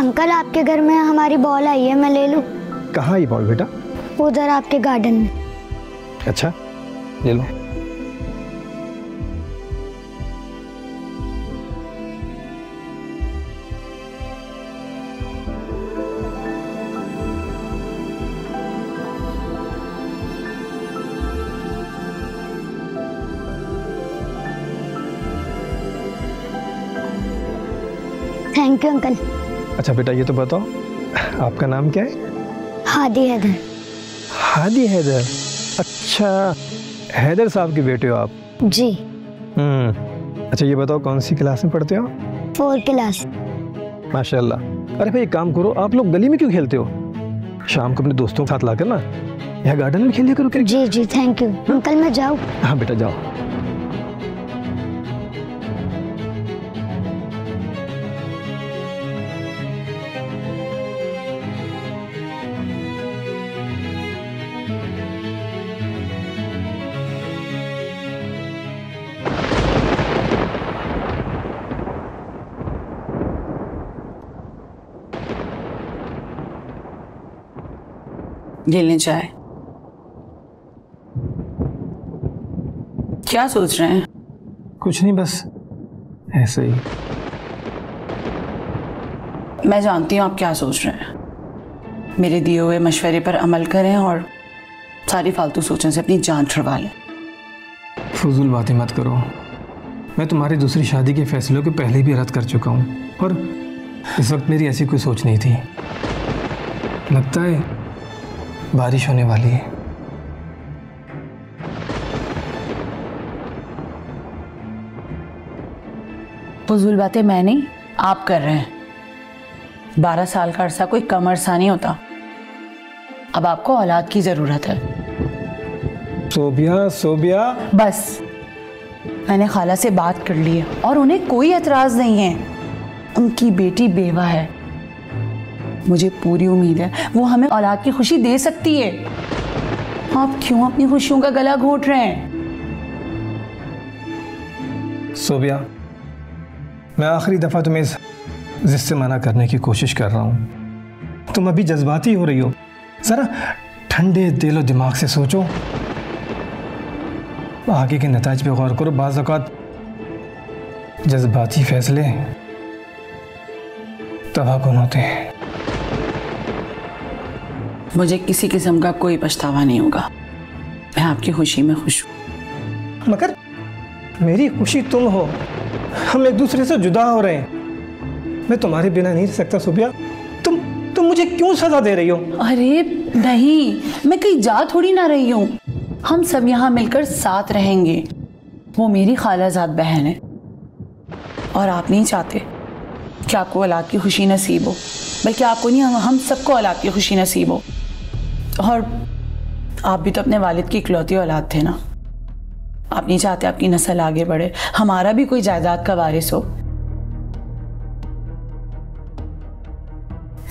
Uncle आपके घर में हमारी बॉल आई है, मैं ले लूं? कहाँ ये बॉल बेटा? उधर आपके गार्डन में। अच्छा ले लो। Thank you uncle. अच्छा बेटा ये तो बताओ, आपका नाम क्या है? हादी हैदर। हादी हैदर? अच्छा, हैदर साहब के बेटे हो आप? जी। अच्छा ये बताओ कौन सी क्लास में पढ़ते हो? 4th class. माशाल्लाह। अरे भाई एक काम करो, आप लोग गली में क्यों खेलते हो? शाम को अपने दोस्तों के साथ लाकर ना यहाँ गार्डन में खेलिए करो। जी जी थैंक यू अंकल, मैं जाऊँ? हाँ बेटा जाओ। ले लें चाय। क्या सोच रहे हैं? कुछ नहीं, बस ऐसे ही। मैं जानती हूँ आप क्या सोच रहे हैं। मेरे दिए हुए मशवरे पर अमल करें और सारी फालतू सोचों से अपनी जान छुड़वा लें। फजूल बातें मत करो। मैं तुम्हारी दूसरी शादी के फैसलों को पहले भी रद्द कर चुका हूँ और इस वक्त मेरी ऐसी कोई सोच नहीं थी। लगता है बारिश होने वाली है। फजूल बातें मैं नहीं, आप कर रहे हैं। 12 साल का अरसा कोई कम अरसा नहीं होता। अब आपको औलाद की जरूरत है। सोबिया सोबिया। बस, मैंने खाला से बात कर ली है और उन्हें कोई एतराज नहीं है। उनकी बेटी बेवा है, मुझे पूरी उम्मीद है वो हमें औलाद की खुशी दे सकती है। आप क्यों अपनी खुशियों का गला घोट रहे हैं? सोबिया, मैं आखिरी दफा तुम्हें इस जिद से मना करने की कोशिश कर रहा हूं। तुम अभी जज्बाती हो रही हो। जरा ठंडे दिल और दिमाग से सोचो, आगे के नताज पे गौर करो। बाज़ औक़ात जज्बाती फैसले तबाहकुन होते हैं। मुझे किसी किस्म का कोई पछतावा नहीं होगा। मैं आपकी खुशी में खुश हूँ। मगर मेरी खुशी तुम हो, हम एक दूसरे से जुदा हो रहे हैं। मैं तुम्हारे बिना नहीं रह सकता सोबिया। तुम मुझे क्यों सजा दे रही हो? अरे नहीं, मैं कहीं जा थोड़ी ना रही हूँ। हम सब यहाँ मिलकर साथ रहेंगे। वो मेरी खालाजाद बहन है और आप नहीं चाहते कि आपको औलाद की खुशी नसीब हो, बल्कि आपको नहीं, हम सबको औलाद की खुशी नसीब हो। और आप भी तो अपने वालिद की इकलौती औलाद थे ना। आप नहीं चाहते आपकी नस्ल आगे बढ़े, हमारा भी कोई जायदाद का वारिस हो।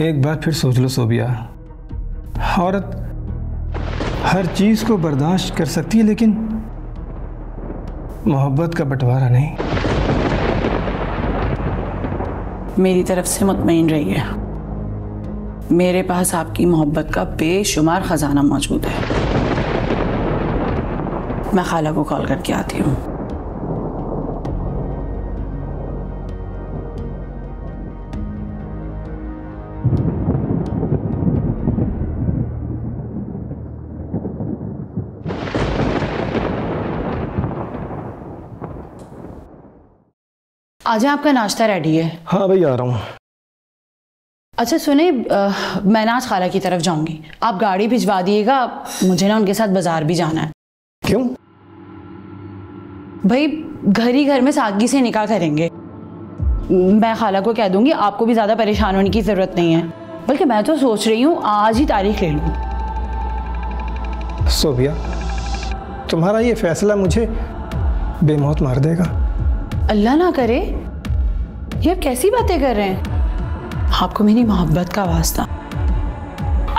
एक बार फिर सोच लो सोबिया, औरत हर चीज को बर्दाश्त कर सकती है लेकिन मोहब्बत का बंटवारा नहीं। मेरी तरफ से मुतमईन रहिए, मेरे पास आपकी मोहब्बत का बेशुमार खजाना मौजूद है। मैं खाला को कॉल करके आती हूँ। आज आपका नाश्ता रेडी है? हाँ भाई आ रहा हूँ। अच्छा सुने, मैं ना आज खाला की तरफ जाऊंगी, आप गाड़ी भिजवा दिएगा। मुझे ना उनके साथ बाजार भी जाना है। क्यों? भाई घर ही घर में सादगी से निकाह करेंगे। मैं खाला को कह दूंगी, आपको भी ज्यादा परेशान होने की जरूरत नहीं है। बल्कि मैं तो सोच रही हूँ आज ही तारीख ले लूँ। सोबिया, तुम्हारा ये फैसला मुझे बेमौत मार देगा। अल्लाह ना करे, ये आप कैसी बातें कर रहे हैं? आपको मेरी मोहब्बत का वास्ता,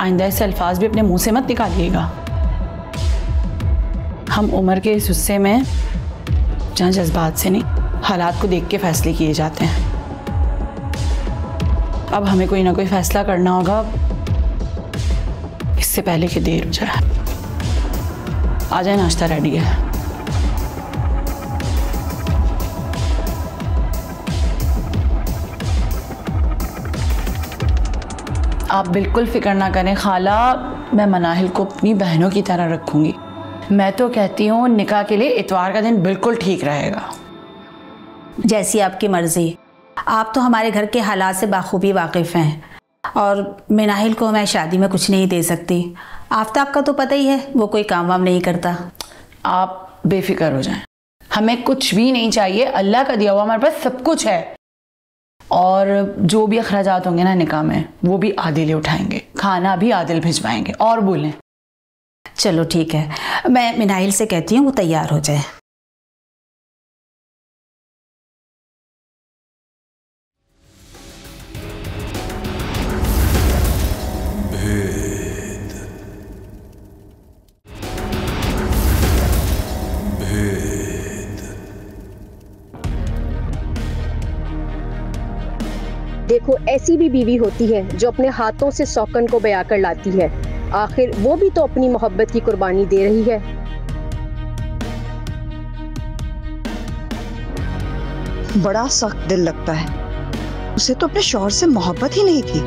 आइंदा ऐसे अल्फाज भी अपने मुंह से मत निकालिएगा। हम उम्र के इस हिस्से में जहाँ जज्बात से नहीं, हालात को देख के फैसले किए जाते हैं। अब हमें कोई ना कोई फैसला करना होगा इससे पहले कि देर हो जाए। आ जाए, नाश्ता रेडी है। आप बिल्कुल फिक्र ना करें खाला, मैं मनाहिल को अपनी बहनों की तरह रखूंगी। मैं तो कहती हूँ निकाह के लिए इतवार का दिन बिल्कुल ठीक रहेगा। जैसी आपकी मर्जी। आप तो हमारे घर के हालात से बाखूबी वाकिफ़ हैं और मनाहिल को मैं शादी में कुछ नहीं दे सकती। आफ्ताब का तो पता ही है, वो कोई काम वाम नहीं करता। आप बेफिक्र हो जाएं, हमें कुछ भी नहीं चाहिए। अल्लाह का दिया हुआ हमारे पास सब कुछ है। और जो भी अखराजात होंगे ना निकाह में, वो भी आदिल उठाएंगे, खाना भी आदिल भिजवाएंगे। और बोलें? चलो ठीक है, मैं मनाहिल से कहती हूँ वो तैयार हो जाए। देखो, ऐसी भी बीवी होती है जो अपने हाथों से सौकन को बया कर लाती है। आखिर वो भी तो अपनी मोहब्बत की कुर्बानी दे रही है। बड़ा सख्त दिल लगता है। उसे तो अपने शौहर से मोहब्बत ही नहीं थी।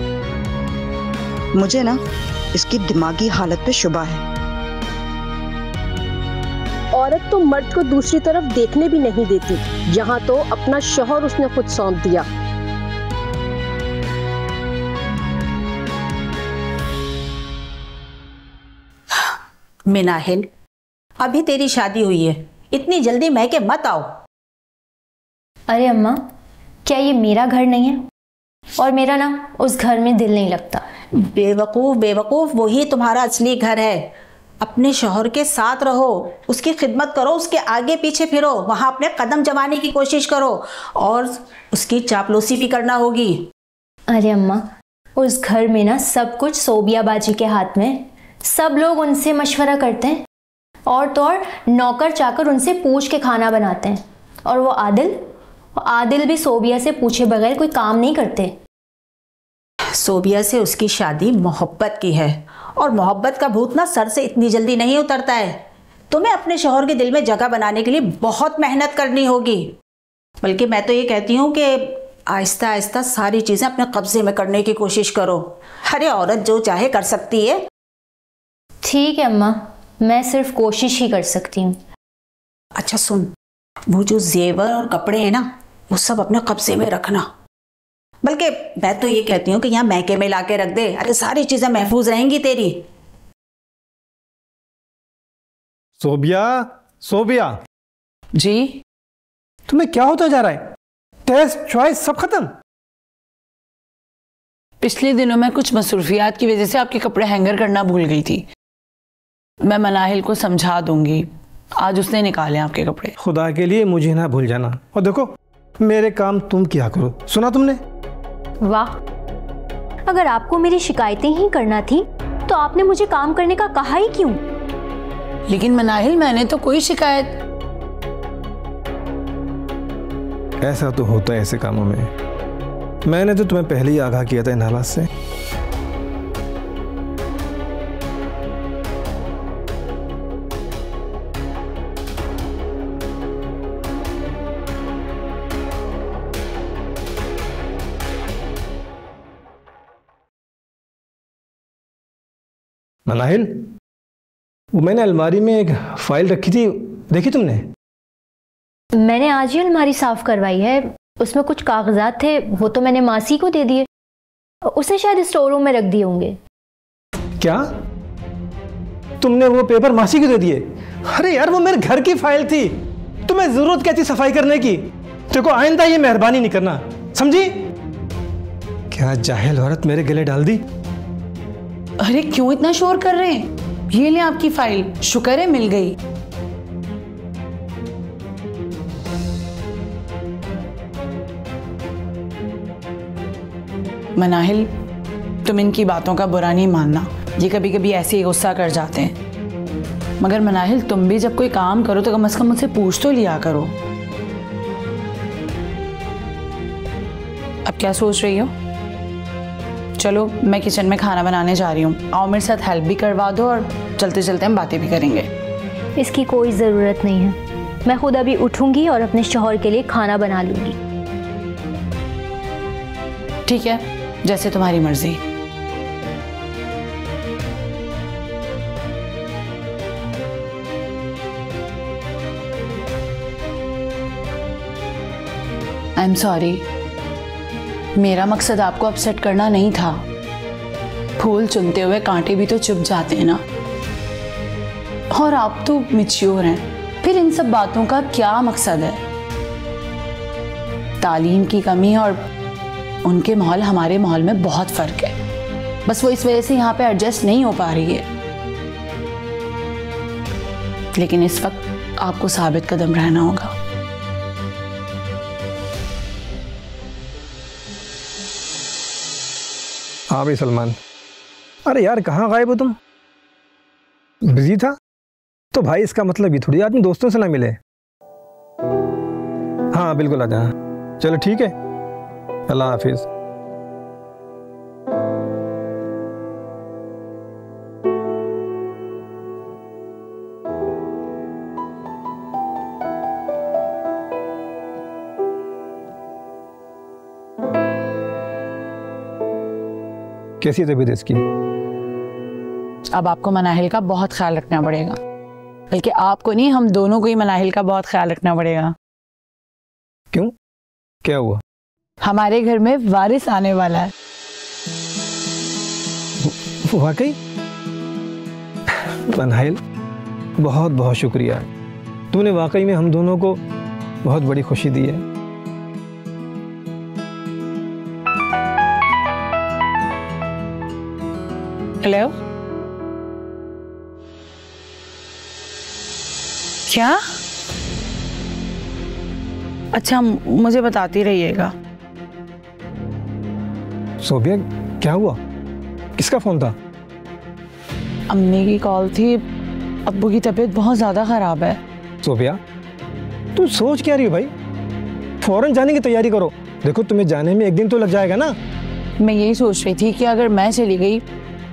मुझे ना इसकी दिमागी हालत पे शुबा है। औरत तो मर्द को दूसरी तरफ देखने भी नहीं देती, यहाँ तो अपना शौहर उसने खुद सौंप दिया। मनाहिल, अभी तेरी शादी हुई है, इतनी जल्दी मैके मत आओ। अरे अम्मा, क्या ये मेरा घर नहीं है? और मेरा ना उस घर में दिल नहीं लगता। बेवकूफ़ बेवकूफ़, वही तुम्हारा असली घर है। अपने शौहर के साथ रहो, उसकी खिदमत करो, उसके आगे पीछे फिरो, वहाँ अपने कदम जमाने की कोशिश करो और उसकी चापलूसी भी करना होगी। अरे अम्मा, उस घर में ना सब कुछ सोबिया बाजी के हाथ में। सब लोग उनसे मशवरा करते हैं और तो और नौकर चाकर उनसे पूछ के खाना बनाते हैं। और वो आदिल भी सोबिया से पूछे बगैर कोई काम नहीं करते। सोबिया से उसकी शादी मोहब्बत की है और मोहब्बत का भूत ना सर से इतनी जल्दी नहीं उतरता है। तुम्हें अपने शौहर के दिल में जगह बनाने के लिए बहुत मेहनत करनी होगी। बल्कि मैं तो ये कहती हूँ कि आहिस्ता आहिस्ता सारी चीज़ें अपने कब्जे में करने की कोशिश करो। अरे औरत जो चाहे कर सकती है। ठीक है अम्मा, मैं सिर्फ कोशिश ही कर सकती हूँ। अच्छा सुन, वो जो जेवर और कपड़े हैं ना, वो सब अपने कब्जे में रखना। बल्कि मैं तो ये कहती हूँ कि यहाँ मैके में लाके रख दे। अरे सारी चीजें महफूज रहेंगी तेरी। सोबिया जी? तुम्हें क्या होता जा रहा है? टेस्ट चॉइस सब खत्म। पिछले दिनों में कुछ मसरूफियात की वजह से आपके कपड़े हैंगर करना भूल गई थी। मैं मनाहिल को समझा दूंगी, आज उसने निकाले आपके कपड़े। खुदा के लिए मुझे ना भूल जाना। और देखो, मेरे काम तुम किया करो, सुना तुमने? वाह, अगर आपको मेरी शिकायतें ही करना थी तो आपने मुझे काम करने का कहा ही क्यों? लेकिन मनाहिल, मैंने तो कोई शिकायत। ऐसा तो होता है ऐसे कामों में। मैंने तो तुम्हें पहले ही आगाह किया था इन हालात से। मनाहिल, वो मैंने अलमारी में एक फाइल रखी थी, देखी तुमने? मैंने आज ही अलमारी साफ करवाई है। उसमें कुछ कागजात थे, वो तो मैंने मासी को दे दिए। उसने शायद स्टोर रूम में रख दिए होंगे। क्या तुमने वो पेपर मासी को दे दिए? अरे यार, वो मेरे घर की फाइल थी, तुम्हें जरूरत क्या थी सफाई करने की? देखो, आइंदा ये मेहरबानी नहीं करना, समझी? क्या जाहिल औरत मेरे गले डाल दी। अरे क्यों इतना शोर कर रहे हैं? ये ले आपकी फाइल, शुक्र है मिल गई। मनाहिल, तुम इनकी बातों का बुरा नहीं मानना, ये कभी कभी ऐसे ही गुस्सा कर जाते हैं। मगर मनाहिल, तुम भी जब कोई काम करो तो कम से कम मुझसे पूछ तो लिया करो। अब क्या सोच रही हो? चलो मैं किचन में खाना बनाने जा रही हूँ, आओ मेरे साथ हेल्प भी करवा दो और चलते चलते हम बातें भी करेंगे। इसकी कोई ज़रूरत नहीं है, मैं खुद अभी उठूंगी और अपने शौहर के लिए खाना बना लूंगी। ठीक है, जैसे तुम्हारी मर्जी। आई एम सॉरी, मेरा मकसद आपको अपसेट करना नहीं था। फूल चुनते हुए कांटे भी तो चुभ जाते हैं ना। और आप तो मैच्योर हैं, फिर इन सब बातों का क्या मकसद है? तालीम की कमी और उनके माहौल हमारे माहौल में बहुत फर्क है, बस वो इस वजह से यहाँ पे एडजस्ट नहीं हो पा रही है। लेकिन इस वक्त आपको साबित कदम रहना होगा। हाँ भाई सलमान, अरे यार कहाँ गायब हो तुम? बिजी था? तो भाई इसका मतलब ये थोड़ी आदमी दोस्तों से ना मिले। हाँ बिल्कुल आ जाना। चलो ठीक है, अल्लाह हाफिज। कैसी है तबीयत इसकी? अब आपको मनाहिल का बहुत ख्याल रखना पड़ेगा, बल्कि आपको नहीं, हम दोनों को ही मनाहिल का बहुत ख्याल रखना पड़ेगा। क्यों, क्या हुआ? हमारे घर में वारिस आने वाला है। वाकई? मनाहिल बहुत बहुत शुक्रिया, तूने वाकई में हम दोनों को बहुत बड़ी खुशी दी है। हेलो, क्या? अच्छा, मुझे बताती रहिएगा। सोबिया क्या हुआ? किसका फोन था? अम्मी की कॉल थी, अब्बू की तबीयत बहुत ज्यादा खराब है। सोबिया तुम सोच क्या रही हो भाई? फौरन जाने की तैयारी करो। देखो तुम्हें जाने में एक दिन तो लग जाएगा ना। मैं यही सोच रही थी कि अगर मैं चली गई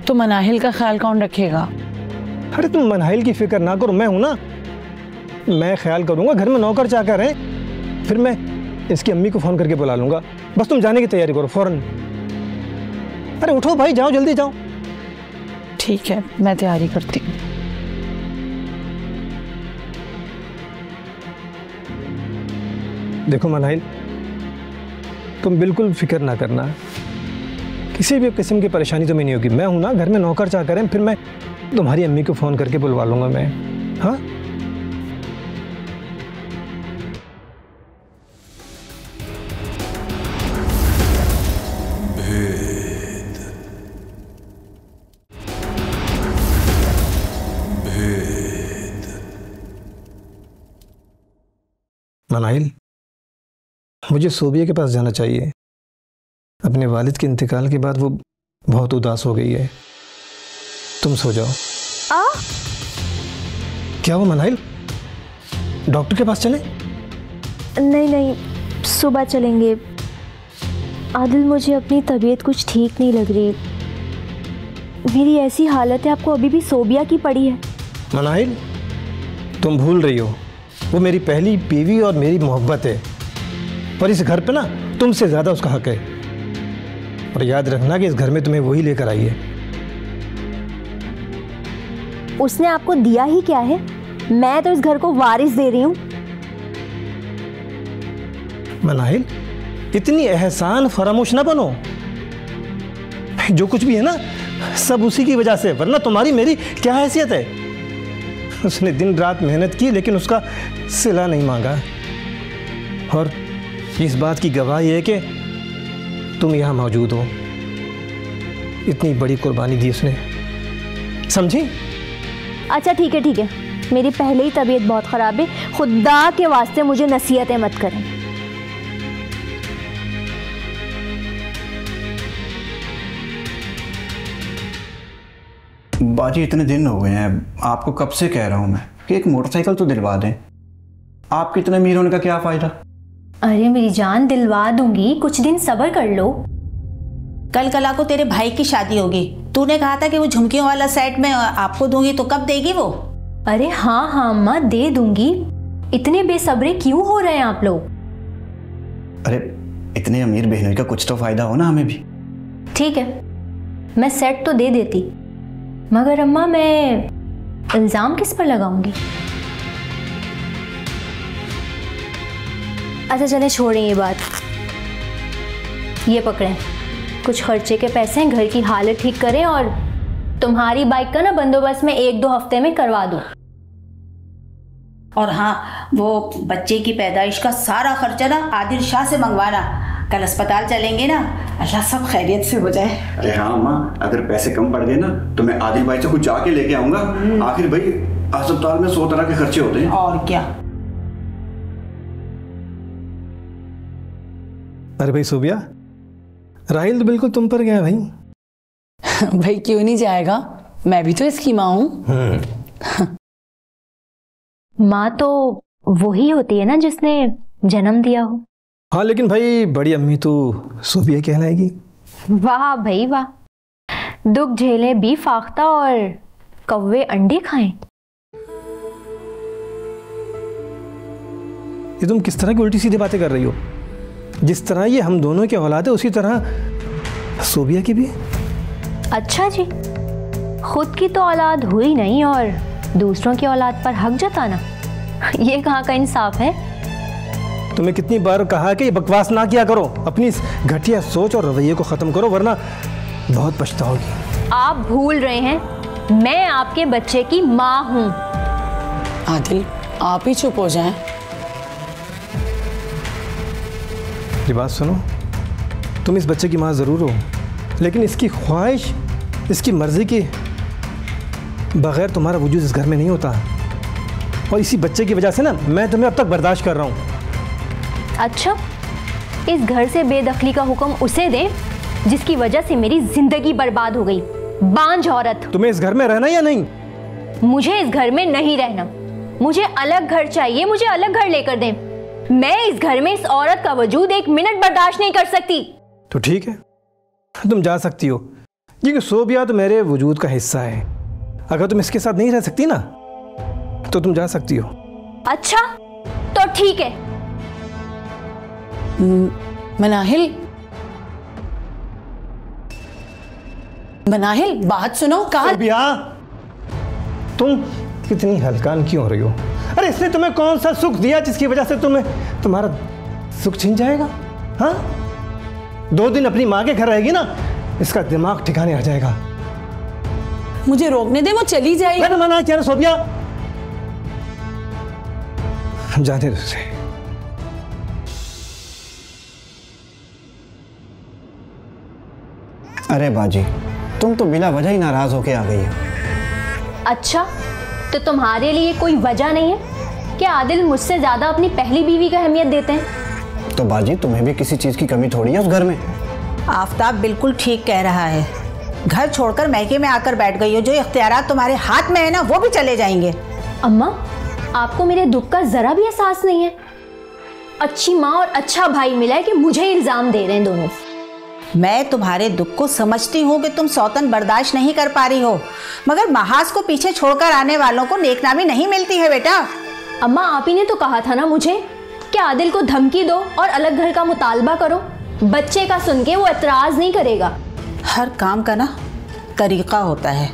तो मनाहिल का ख्याल कौन रखेगा? अरे तुम मनाहिल की फिक्र ना करो, मैं हूं ना, मैं ख्याल करूंगा। घर में नौकर चाकर हैं, फिर मैं इसकी अम्मी को फोन करके बुला लूंगा। बस तुम जाने की तैयारी करो फौरन। अरे उठो भाई, जाओ जल्दी जाओ। ठीक है, मैं तैयारी करती हूँ। देखो मनाहिल, तुम बिल्कुल फिक्र ना करना, किसी भी किस्म की परेशानी तुम्हें नहीं होगी। मैं हूं ना, घर में नौकर चाकर हैं, फिर मैं तुम्हारी अम्मी को फोन करके बुलवा लूंगा मैं। हाँ मनाहिल, मुझे सोबिया के पास जाना चाहिए। अपने वालिद के इंतकाल के बाद वो बहुत उदास हो गई है। तुम सो जाओ। क्या हुआ मनाहिल, डॉक्टर के पास चले? नहीं नहीं, सुबह चलेंगे। आदिल, मुझे अपनी तबीयत कुछ ठीक नहीं लग रही। मेरी ऐसी हालत है, आपको अभी भी सोबिया की पड़ी है। मनाहिल तुम भूल रही हो, वो मेरी पहली बीवी और मेरी मोहब्बत है, और इस घर पे ना तुमसे ज़्यादा उसका हक है। और याद रखना कि इस घर में तुम्हें वही लेकर आई है। उसने आपको दिया ही क्या है? मैं तो इस घर को वारिस दे रही हूँ। मनाहिल इतनी एहसान फरामोश ना बनो। जो कुछ भी है ना सब उसी की वजह से, वरना तुम्हारी मेरी क्या हैसियत है? उसने दिन रात मेहनत की लेकिन उसका सिला नहीं मांगा, और इस बात की गवाही है कि तुम यहाँ मौजूद हो। इतनी बड़ी कुर्बानी दी उसने, समझी? अच्छा ठीक है ठीक है, मेरी पहले ही तबीयत बहुत ख़राब है, खुदा के वास्ते मुझे नसीहतें मत करें। बाजी इतने दिन हो गए हैं, आपको कब से कह रहा हूँ मैं कि एक मोटरसाइकिल तो दिलवा दें। आपके इतने अमीर होने का क्या फ़ायदा? अरे मेरी जान, दिलवा दूंगी, कुछ दिन सब्र कर लो। कल कला को तेरे भाई की शादी होगी। तूने कहा था कि वो झुमकियों वाला सेट मैं आपको दूंगी, तो कब देगी वो? अरे हाँ हाँ अम्मा, दे दूंगी। इतने बेसब्रे क्यों हो रहे हैं आप लोग? अरे इतने अमीर बहनों का कुछ तो फायदा हो ना हमें भी। ठीक है, मैं सेट तो दे देती, मगर अम्मा मैं इल्जाम किस पर लगाऊंगी? अच्छा चले छोड़ें ये बात। ये पकड़ें, कुछ खर्चे के पैसे हैं, घर की हालत ठीक करें और तुम्हारी बाइक का ना बंदोबस्त मैं 1-2 हफ्ते में करवा दूं। और हाँ, वो बच्चे की पैदाइश का सारा खर्चा ना आदिल शाह से मंगवाना। कल अस्पताल चलेंगे ना, अल्लाह सब खैरियत से हो जाए। अरे हाँ माँ, अगर पैसे कम पड़ गए ना तो मैं आदिल भाई से कुछ जाके लेके आऊंगा। आखिर भाई अस्पताल में 100 तरह के खर्चे होते हैं। और क्या। अरे भाई सोबिया, राहिल तो बिल्कुल तुम पर गया भाई। भाई क्यों नहीं जाएगा, मैं भी तो इसकी माँ हूँ। माँ तो वही होती है ना जिसने जन्म दिया हो। हाँ लेकिन भाई बड़ी अम्मी तो सोबिया कहलाएगी। वाह भाई वाह, दुख झेले भी फाख्ता और कौवे अंडे खाएं। ये तुम किस तरह की उल्टी सीधी बातें कर रही हो? जिस तरह ये हम दोनों की औलाद है उसी तरह सोबिया की भी। अच्छा जी, खुद की तो औलाद हुई नहीं और दूसरों की औलाद पर हक जताना, ये कहाँ का इंसाफ है? तुम्हें कितनी बार कहा कि ये बकवास ना किया करो, अपनी इस घटिया सोच और रवैये को खत्म करो वरना बहुत पछताओगी। आप भूल रहे हैं मैं आपके बच्चे की माँ हूँ। आदिल आप ही चुप हो जाएं। ये बात सुनो, तुम इस बच्चे की माँ ज़रूर हो, लेकिन इसकी ख्वाहिश, इसकी मर्जी के बगैर तुम्हारा वजूद इस घर में नहीं होता। और इसी बच्चे की वजह से ना मैं तुम्हें अब तक बर्दाश्त कर रहा हूँ। अच्छा, इस घर से बेदखली का हुक्म उसे दे जिसकी वजह से मेरी जिंदगी बर्बाद हो गई। बांझ औरत। तुम्हें इस घर में रहना या नहीं? मुझे इस घर में नहीं रहना, मुझे अलग घर चाहिए, मुझे अलग घर लेकर दें। मैं इस घर में इस औरत का वजूद 1 मिनट बर्दाश्त नहीं कर सकती। तो ठीक है, तुम जा सकती हो, क्योंकि सोबिया तो मेरे वजूद का हिस्सा है। अगर तुम इसके साथ नहीं रह सकती ना तो तुम जा सकती हो। अच्छा तो ठीक है। मनाहिल, मनाहिल बात सुनो। कहा सोबिया, तुम कितनी हल्कान क्यों हो रही हो? अरे इसने तुम्हें कौन सा सुख दिया जिसकी वजह से तुम्हारा सुख छिन जाएगा? हाँ, 2 दिन अपनी माँ के घर रहेगी ना, इसका दिमाग ठिकाने आ जाएगा। मुझे रोकने दे, वो चली जाएगी। मैंने मना किया ना सोबिया, जाने दो उसे। अरे बाजी, तुम तो बिना वजह ही नाराज होके आ गई हो। अच्छा, तो तुम्हारे लिए कोई वजह नहीं है कि आदिल मुझसे ज्यादा अपनी पहली बीवी को अहमियत देते हैं? तो बाजी तुम्हें भी किसी चीज की कमी थोड़ी है उस घर में। आफताब बिल्कुल ठीक कह रहा है। घर छोड़कर मैके में आकर बैठ गई हो, जो इख्तियारात तुम्हारे हाथ में है ना वो भी चले जाएंगे। अम्मा, आपको मेरे दुख का जरा भी एहसास नहीं है? अच्छी माँ और अच्छा भाई मिला है कि मुझे इल्जाम दे रहे हैं दोनों। मैं तुम्हारे दुख को समझती हूँ कि तुम सौतन बर्दाश्त नहीं कर पा रही हो, मगर महाज को पीछे छोड़कर आने वालों को नेकनामी नहीं मिलती है बेटा। अम्मा, आप ही ने तो कहा था ना मुझे कि आदिल को धमकी दो और अलग घर का मुतालबा करो। बच्चे का सुन के वो एतराज नहीं करेगा। हर काम का ना तरीका होता है।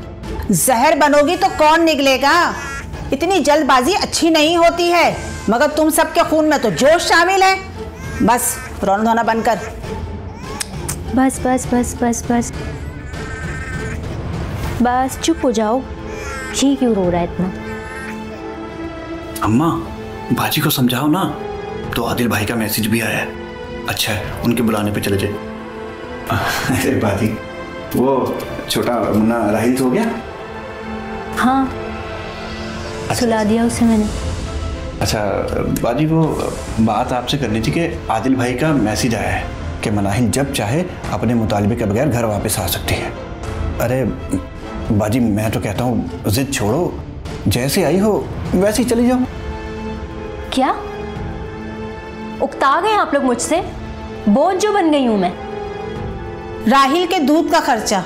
जहर बनोगी तो कौन निकलेगा? इतनी जल्दबाजी अच्छी नहीं होती है, मगर तुम सबके खून में तो जोश शामिल है। बस रोना धोना बंद कर। बस बस बस बस बस बस चुप हो जाओ। जी क्यों रो रहा है इतना? अम्मा, बाजी को समझाओ ना। तो आदिल भाई का मैसेज भी आया है। अच्छा है, उनके बुलाने पे चले जाए। अरे बाजी, वो छोटा मुन्ना राहिल सो गया? हाँ, सुला दिया उसे मैंने। अच्छा बाजी, वो बात आपसे करनी थी कि आदिल भाई का मैसेज आया है कि मनाहिल जब चाहे अपने मुतालबे के बगैर घर वापस आ सकती है। अरे बाजी, मैं तो कहता हूँ जिद छोड़ो, जैसे आई हो वैसे ही चली जाओ। क्या उकता गए आप लोग मुझसे? बोझ जो बन गई हूं मैं? राहिल के दूध का खर्चा,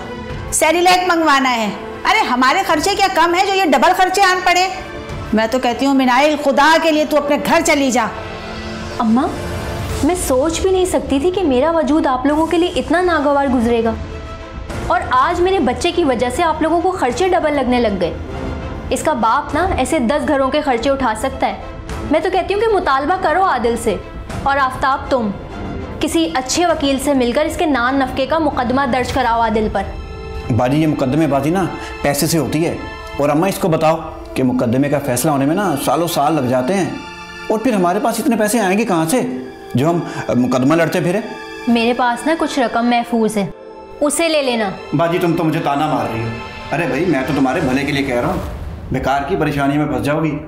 सेरिलैक मंगवाना है। अरे हमारे खर्चे क्या कम है जो ये डबल खर्चे आन पड़े। मैं तो कहती हूँ मिनाइल, खुदा के लिए तू अपने घर चली जा। अम्मा, मैं सोच भी नहीं सकती थी कि मेरा वजूद आप लोगों के लिए इतना नागवार गुजरेगा, और आज मेरे बच्चे की वजह से आप लोगों को खर्चे डबल लगने लग गए। इसका बाप ना ऐसे 10 घरों के खर्चे उठा सकता है। मैं तो कहती हूँ कि मुतालबा करो आदिल से, और आफ्ताब तुम किसी अच्छे वकील से मिलकर इसके नान नफके का मुकदमा दर्ज कराओ आदिल पर। बाजी, ये मुकदमेबाजी ना पैसे से होती है। और अम्मा इसको बताओ कि मुकदमे का फैसला होने में ना सालों साल लग जाते हैं, और फिर हमारे पास इतने पैसे आएंगे कहाँ से जो हम मुकदमा लड़ते फिरे। मेरे पास ना कुछ रकम महफूज है, उसे ले लेना। बाजी, तुम तो मुझे ताना मार रही हो। अरे भाई, मैं तो तुम्हारे भले के लिए कह रहा हूँ, बेकार की परेशानी में फंस जाओगी।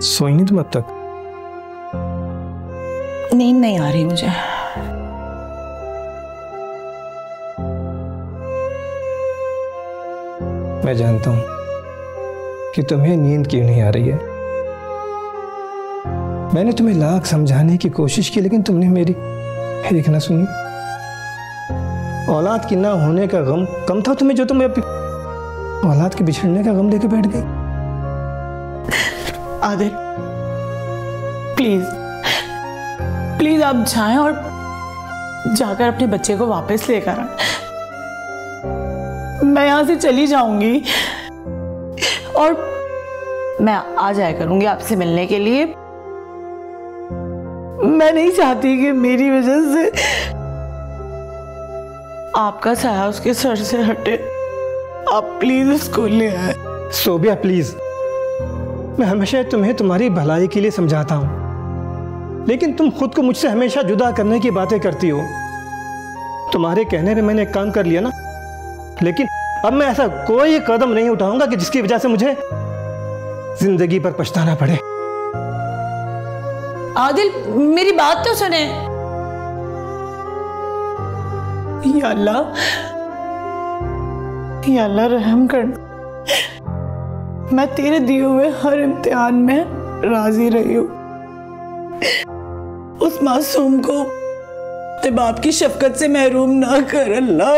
सोई नहीं तुम अब तक? नींद नहीं आ रही मुझे। मैं जानता हूं कि तुम्हें नींद क्यों नहीं आ रही है। मैंने तुम्हें लाख समझाने की कोशिश की, लेकिन तुमने मेरी एक ना सुनी। औलाद की ना होने का गम कम था तुम्हें, जो तुम औलाद के बिछड़ने का गम लेके बैठ गई। आदिल, प्लीज प्लीज आप जाएं और जाकर अपने बच्चे को वापस लेकर आए। मैं यहां से चली जाऊंगी और मैं आ जाया करूंगी आपसे मिलने के लिए। मैं नहीं चाहती कि मेरी वजह से आपका साया उसके सर से हटे। आप प्लीज उसको ले आए। सोबिया प्लीज, मैं हमेशा तुम्हें तुम्हारी भलाई के लिए समझाता हूं, लेकिन तुम खुद को मुझसे हमेशा जुदा करने की बातें करती हो। तुम्हारे कहने पे मैंने एक काम कर लिया ना, लेकिन अब मैं ऐसा कोई कदम नहीं उठाऊंगा कि जिसकी वजह से मुझे जिंदगी पर पछताना पड़े। आदिल, मेरी बात तो सुने। या अल्लाह रहम कर। मैं तेरे दिए हुए हर इम्तिहान में राजी रही हूँ। उस मासूम को तेरे बाप की शफकत से महरूम ना कर अल्लाह।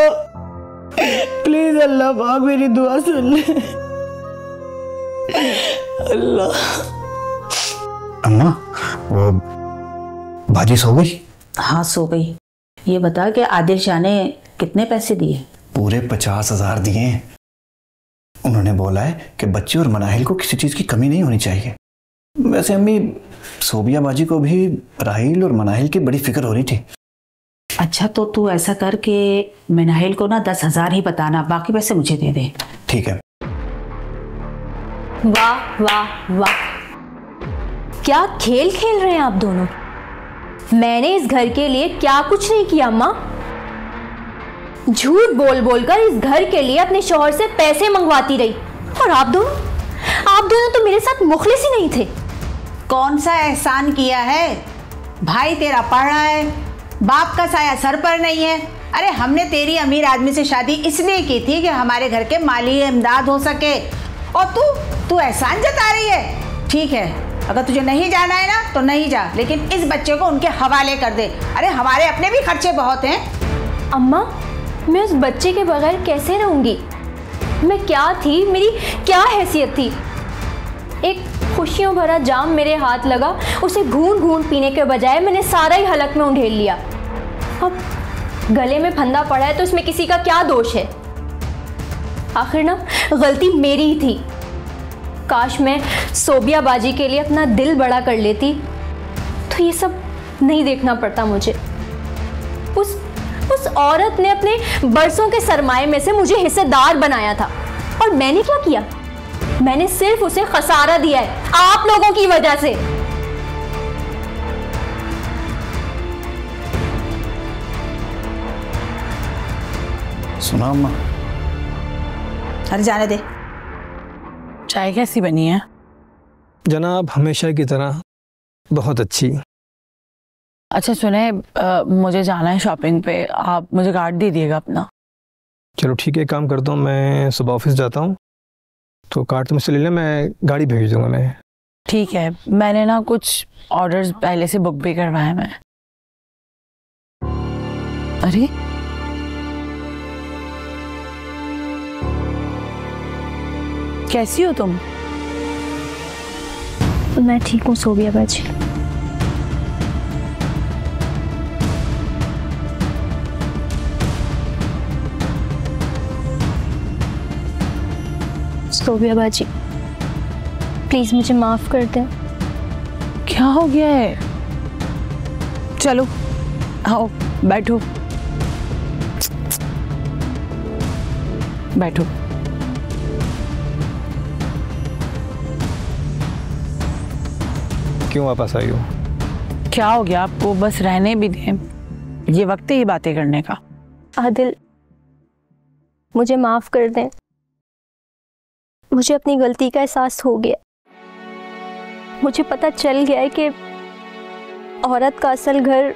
प्लीज अल्लाह पाक मेरी दुआ सुन ले अल्लाह। अम्मा, वो बाजी सो गई? हाँ सो गई। ये बता कि आदिल शाह ने कितने पैसे दिए? पूरे 50,000 दिए हैं। उन्होंने बोला है कि बच्चे और मनाहिल को किसी चीज़ की कमी नहीं होनी चाहिए। वैसे अम्मी, सोबिया बाजी को भी राहिल और मनाहिल की बड़ी फिक्र हो रही थी। अच्छा, तो तू ऐसा कर कि मनाहिल को ना 10,000 ही बताना, बाकी पैसे मुझे दे दे। ठीक है। वाह वाह वाह, क्या खेल खेल रहे हैं आप दोनों। मैंने इस घर के लिए क्या कुछ नहीं किया अम्मा। झूठ बोल बोलकर इस घर के लिए अपने शौहर से पैसे मंगवाती रही, और आप दोनों तो मेरे साथ मुखलिस ही नहीं थे। कौन सा एहसान किया है? भाई तेरा पढ़ रहा है, बाप का साया सर पर नहीं है। अरे हमने तेरी अमीर आदमी से शादी इसलिए की थी कि हमारे घर के माली इमदाद हो सके, और तू एहसान जता रही है। ठीक है, अगर तुझे नहीं जाना है ना तो नहीं जा, लेकिन इस बच्चे को उनके हवाले कर दे। अरे हमारे अपने भी खर्चे बहुत हैं। अम्मा, मैं उस बच्चे के बगैर कैसे रहूंगी। मैं क्या थी, मेरी क्या हैसियत थी। एक खुशियों भरा जाम मेरे हाथ लगा, उसे घूंट घूंट पीने के बजाय मैंने सारा ही हलक में उंडेल लिया। अब गले में फंदा पड़ा है तो इसमें किसी का क्या दोष है। आखिर ना गलती मेरी ही थी। काश मैं सोबिया बाजी के लिए अपना दिल बड़ा कर लेती तो ये सब नहीं देखना पड़ता मुझे। उस औरत ने अपने बरसों के सरमाए में से मुझे हिस्सेदार बनाया था, और मैंने क्या किया? मैंने सिर्फ उसे खसारा दिया है आप लोगों की वजह से। सुना अम्मा? अरे जाने दे। चाय कैसी बनी है? जनाब हमेशा की तरह बहुत अच्छी। अच्छा सुने, मुझे जाना है शॉपिंग पे, आप मुझे कार्ड दे दिएगा अपना। चलो ठीक है, काम करता हूँ, मैं सुबह ऑफिस जाता हूँ तो कार्ड तुमसे ले लेना, मैं गाड़ी भेज दूंगा मैं। ठीक है, मैंने ना कुछ ऑर्डर्स पहले से बुक भी करवाए मैं। अरे कैसी हो तुम? मैं ठीक हूँ सोबिया बाजी। सोबिया बाजी प्लीज मुझे माफ कर दें। क्या हो गया है? चलो आओ बैठो बैठो। क्यों वापस आई हो? क्या हो गया आपको? बस रहने भी दें, ये वक्त है ये बातें करने का। आदिल मुझे माफ कर दें, मुझे अपनी गलती का एहसास हो गया। मुझे पता चल गया है कि औरत का असल घर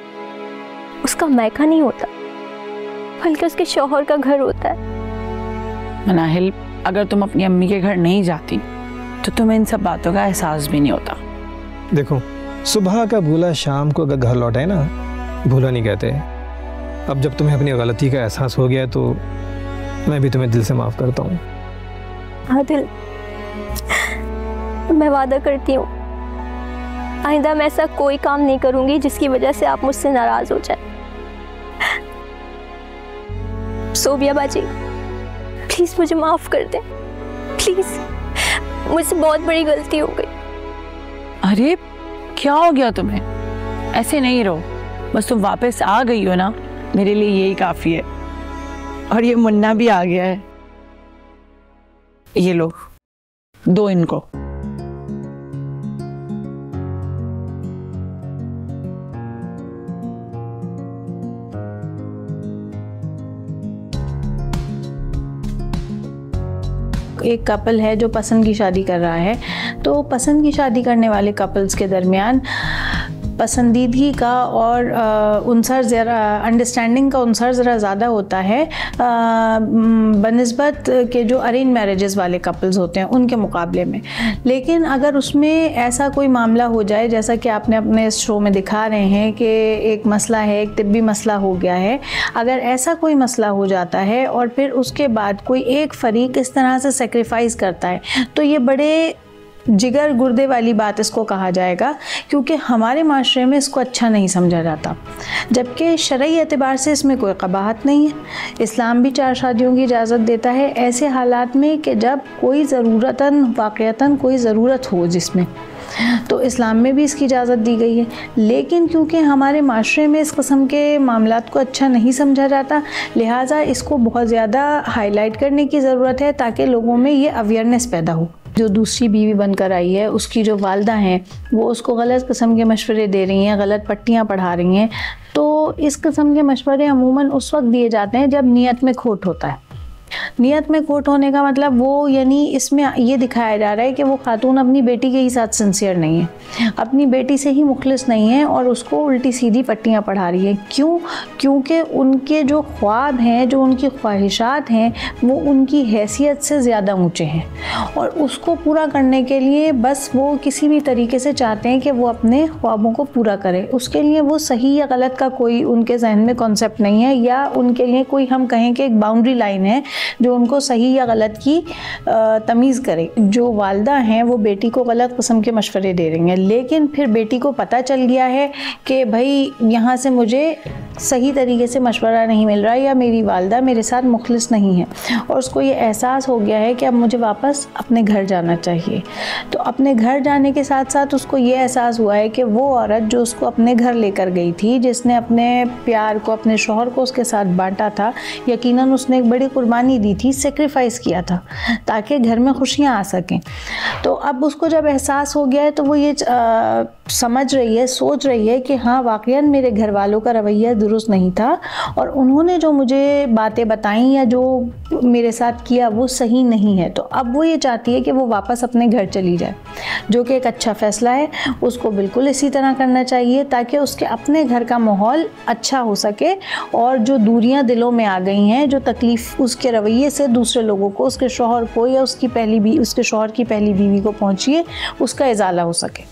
उसका मायका नहीं होता बल्कि उसके शौहर का घर होता है। मनाहिल, अगर तुम अपनी अम्मी के घर नहीं जाती तो तुम्हें इन सब बातों का एहसास भी नहीं होता। देखो, सुबह का भूला शाम को अगर घर लौटे ना, भूला नहीं कहते। अब जब तुम्हें अपनी गलती का एहसास हो गया तो मैं भी तुम्हें दिल से माफ़ करता हूँ। आदिल मैं वादा करती हूँ आइंदा मैं ऐसा कोई काम नहीं करूँगी जिसकी वजह से आप मुझसे नाराज़ हो जाए। सोबिया बाजी प्लीज़ मुझे माफ़ कर दें, प्लीज़, मुझसे बहुत बड़ी गलती हो गई। अरे क्या हो गया तुम्हें? ऐसे नहीं रहो, बस तुम वापस आ गई हो ना, मेरे लिए यही काफ़ी है। और ये मुन्ना भी आ गया है, ये लो, दो इनको। एक कपल है जो पसंद की शादी कर रहा है, तो पसंद की शादी करने वाले कपल्स के दरमियान पसंदीदगी का और उनसर ज़रा अंडरस्टैंडिंग का उनसर ज़रा ज़्यादा होता है बनिस्बत के जो अरेंज मैरिजेस वाले कपल्स होते हैं उनके मुकाबले में। लेकिन अगर उसमें ऐसा कोई मामला हो जाए जैसा कि आपने अपने इस शो में दिखा रहे हैं कि एक मसला है, एक तिब्बी मसला हो गया है, अगर ऐसा कोई मसला हो जाता है और फिर उसके बाद कोई एक फ़रीक इस तरह से सेक्रीफाइस करता है तो ये बड़े जिगर गुर्दे वाली बात इसको कहा जाएगा, क्योंकि हमारे माशरे में इसको अच्छा नहीं समझा जाता। जबकि शरई एतबार से इसमें कोई कबाहत नहीं है, इस्लाम भी 4 शादियों की इजाज़त देता है ऐसे हालात में कि जब कोई ज़रूरतन वाक़यतन कोई ज़रूरत हो जिसमें, तो इस्लाम में भी इसकी इजाज़त दी गई है। लेकिन क्योंकि हमारे माशरे में इस किस्म के मामलात को अच्छा नहीं समझा जाता, लिहाजा इसको बहुत ज़्यादा हाईलाइट करने की ज़रूरत है ताकि लोगों में ये अवेयरनेस पैदा हो। जो दूसरी बीवी बनकर आई है उसकी जो वालदा हैं वो उसको गलत किस्म के मशवरे दे रही हैं, गलत पट्टियाँ पढ़ा रही हैं, तो इस किस्म के मशवरे अमूमन उस वक्त दिए जाते हैं जब नीयत में खोट होता है। नीयत में खोट होने का मतलब वो यानी इसमें ये दिखाया जा रहा है कि वो खातून अपनी बेटी के ही साथ सिंसियर नहीं है, अपनी बेटी से ही मुखलिस नहीं है और उसको उल्टी सीधी पट्टियाँ पढ़ा रही है। क्यों? क्योंकि उनके जो ख्वाब हैं, जो उनकी ख्वाहिशात हैं, वो उनकी हैसियत से ज़्यादा ऊँचे हैं और उसको पूरा करने के लिए बस वो किसी भी तरीके से चाहते हैं कि वो अपने ख्वाबों को पूरा करें। उसके लिए वो सही या गलत का कोई उनके जहन में कॉन्सेप्ट नहीं है या उनके लिए कोई हम कहें कि एक बाउंड्री लाइन है जो उनको सही या गलत की तमीज़ करे। जो वालदा हैं वो बेटी को गलत किस्म के मशवरे दे रही हैं, लेकिन फिर बेटी को पता चल गया है कि भाई यहाँ से मुझे सही तरीके से मशवरा नहीं मिल रहा या मेरी वालदा मेरे साथ मुखलिस नहीं है और उसको ये एहसास हो गया है कि अब मुझे वापस अपने घर जाना चाहिए। तो अपने घर जाने के साथ साथ उसको ये एहसास हुआ है कि वो औरत जो उसको अपने घर लेकर गई थी, जिसने अपने प्यार को, अपने शौहर को उसके साथ बांटा था, यकीनन उसने एक बड़ी कुर्बानी दी थी, सेक्रीफाइस किया था ताकि घर में खुशियाँ आ सकें। तो अब उसको जब एहसास हो गया है तो वो ये समझ रही है, सोच रही है कि हाँ वाकईन मेरे घर वालों का रवैया दुरुस्त नहीं था और उन्होंने जो मुझे बातें बताई या जो मेरे साथ किया वो सही नहीं है। तो अब वो ये चाहती है कि वो वापस अपने घर चली जाए, जो कि एक अच्छा फ़ैसला है। उसको बिल्कुल इसी तरह करना चाहिए ताकि उसके अपने घर का माहौल अच्छा हो सके और जो दूरियां दिलों में आ गई हैं, जो तकलीफ़ उसके रवैये से दूसरे लोगों को, उसके शौहर को या उसके शौहर की पहली बीवी को पहुँची है, उसका इजाला हो सके।